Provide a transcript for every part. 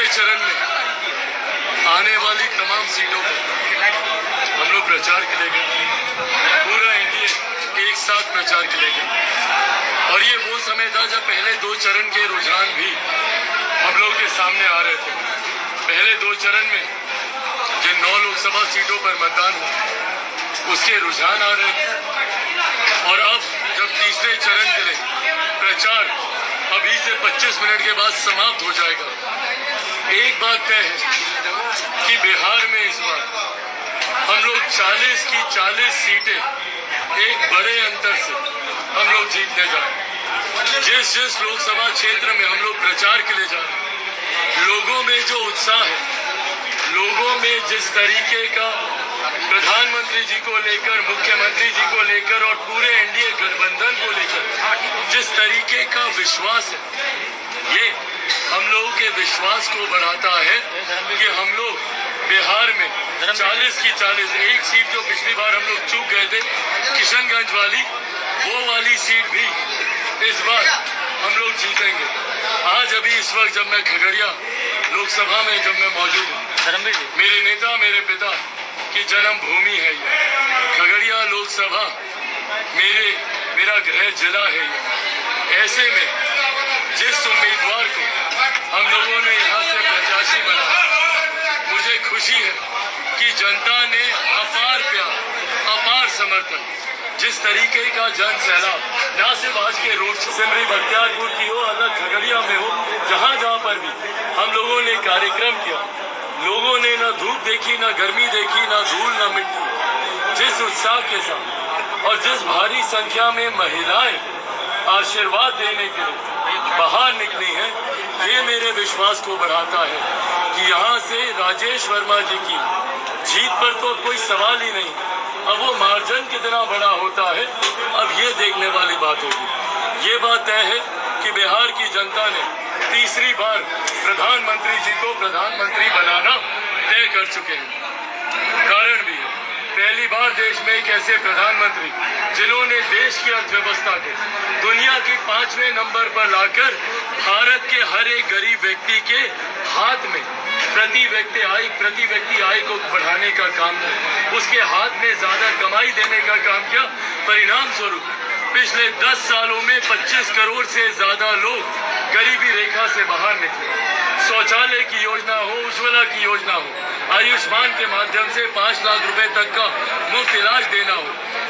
चरण में आने वाली तमाम सीटों पर हम लोग प्रचार के लिए गए। पूरा एनडीए एक साथ प्रचार के लिए गए और ये वो समय था जब पहले 2 चरण के रुझान भी हम लोग के सामने आ रहे थे। पहले 2 चरण में जिन 9 लोकसभा सीटों पर मतदान हुआ उसके रुझान आ रहे थे और अब जब तीसरे चरण के लिए प्रचार अभी से 25 मिनट के बाद समाप्त हो जाएगा, एक बात तय है कि बिहार में इस बार हम लोग 40 की 40 सीटें एक बड़े अंतर से हम लोग जीतने जा रहे हैं। जिस लोकसभा क्षेत्र में हम लोग प्रचार के लिए जा रहे हैं, लोगों में जो उत्साह है, लोगों में जिस तरीके का प्रधानमंत्री जी को लेकर, मुख्यमंत्री जी को लेकर और पूरे एनडीए गठबंधन को लेकर जिस तरीके का विश्वास है, ये हम लोगों के विश्वास को बढ़ाता है कि हम लोग बिहार में 40 की 40 एक सीट जो पिछली बार हम लोग चूक गए थे किशनगंज वाली, वो वाली सीट भी इस बार हम लोग जीतेंगे। आज अभी इस वक्त जब मैं खगड़िया लोकसभा में जब मैं मौजूद हूँ, मेरे नेता मेरे पिता की जन्मभूमि है ये खगड़िया लोकसभा, मेरा गृह जिला है ये। ऐसे में जिस उम्मीदवार को हम लोगों ने यहाँ से प्रत्याशी बनाया, मुझे खुशी है कि जनता ने अपार प्यार, अपार समर्थन, जिस तरीके का जन सैलाब न सिर्फ आज के रोड सिमरी बख्तियारपुर की हो, अलग खगड़िया में हो, जहाँ पर भी हम लोगों ने कार्यक्रम किया, लोगों ने न धूप देखी, न गर्मी देखी, न धूल, न मिट्टी, जिस उत्साह के साथ और जिस भारी संख्या में महिलाएं आशीर्वाद देने के लिए बाहर निकली हैं, ये मेरे विश्वास को बढ़ाता है कि यहाँ से राजेश वर्मा जी की जीत पर तो कोई सवाल ही नहीं। अब वो मार्जिन कितना बड़ा होता है, अब ये देखने वाली बात होगी। ये बात तय है कि बिहार की जनता ने तीसरी बार प्रधानमंत्री जी को प्रधानमंत्री बनाना तय कर चुके हैं। कारण भी है, पहली बार देश में एक ऐसे प्रधानमंत्री जिन्होंने देश की अर्थव्यवस्था को दुनिया की 5वें नंबर पर लाकर भारत के हर एक गरीब व्यक्ति के हाथ में प्रति व्यक्ति आय को बढ़ाने का काम किया, उसके हाथ में ज्यादा कमाई देने का काम किया। परिणाम स्वरूप पिछले 10 सालों में 25 करोड़ से ज्यादा लोग गरीबी रेखा से बाहर निकले। शौचालय की योजना हो, उज्ज्वला की योजना हो, आयुष्मान के माध्यम से 5 लाख रुपए तक का मुफ्त इलाज देना हो,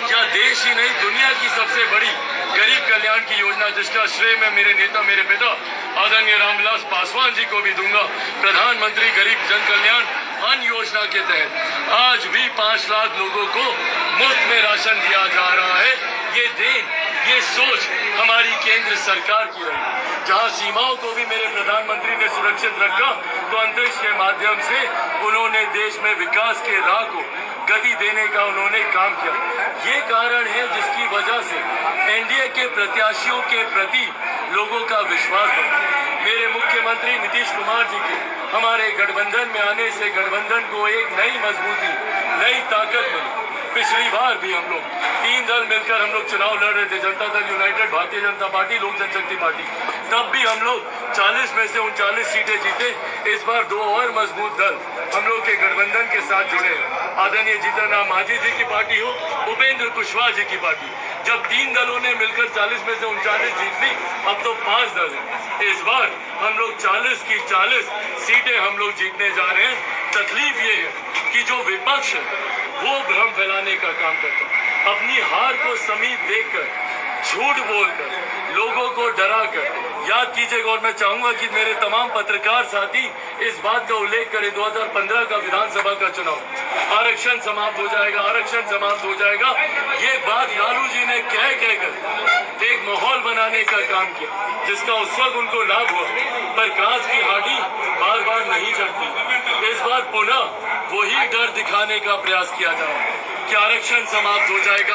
क्या देश ही नहीं दुनिया की सबसे बड़ी गरीब कल्याण की योजना, जिसका श्रेय मैं मेरे नेता मेरे पिता आदरणीय रामविलास पासवान जी को भी दूंगा, प्रधानमंत्री गरीब जन कल्याण अन्न योजना के तहत आज भी 5 लाख लोगों को मुफ्त में राशन दिया जा रहा है। ये देन, ये सोच हमारी केंद्र सरकार की रही। जहां सीमाओं को भी मेरे प्रधानमंत्री ने सुरक्षित रखा, तो अंतरिक्ष के माध्यम से उन्होंने देश में विकास के राह को गति देने का उन्होंने काम किया। ये कारण है जिसकी वजह से एनडीए के प्रत्याशियों के प्रति लोगों का विश्वास बढ़ा। मेरे मुख्यमंत्री नीतीश कुमार जी के हमारे गठबंधन में आने से गठबंधन को एक नई मजबूती, नई ताकत मिली। पिछली बार भी हम लोग 3 दल मिलकर हम लोग चुनाव लड़ रहे थे, जनता दल यूनाइटेड, भारतीय जनता पार्टी, लोक जनशक्ति पार्टी, तब भी हम लोग 40 में से 39 सीटें जीते। इस बार 2 और मजबूत दल हम लोग के गठबंधन के साथ जुड़े हैं। आदरणीय जीतन राम मांझी जी की पार्टी हो, उपेंद्र कुशवाहा जी की पार्टी, जब 3 दलों ने मिलकर 40 में से 39 जीत ली, अब तो 5 दल हैं। इस बार हम लोग 40 की 40 सीटें हम लोग जीतने जा रहे हैं। तकलीफ ये है कि जो विपक्ष है वो भ्रम फैलाने का काम करता है, अपनी हार को समीप देखकर, झूठ बोलकर, लोगों को डराकर। याद कीजिएगा, और मैं चाहूंगा कि मेरे तमाम पत्रकार साथी इस बात का उल्लेख करें, 2015 का विधानसभा का चुनाव, आरक्षण समाप्त हो जाएगा, आरक्षण समाप्त हो जाएगा, ये बात लालू जी ने कहकर एक माहौल बनाने का काम किया, जिसका उस वक्त उनको लाभ हुआ। पर कांच की हांडी बार बार नहीं चढ़ती। इस बार पुनः वही डर दिखाने का प्रयास किया जा रहा है कि आरक्षण समाप्त हो जाएगा।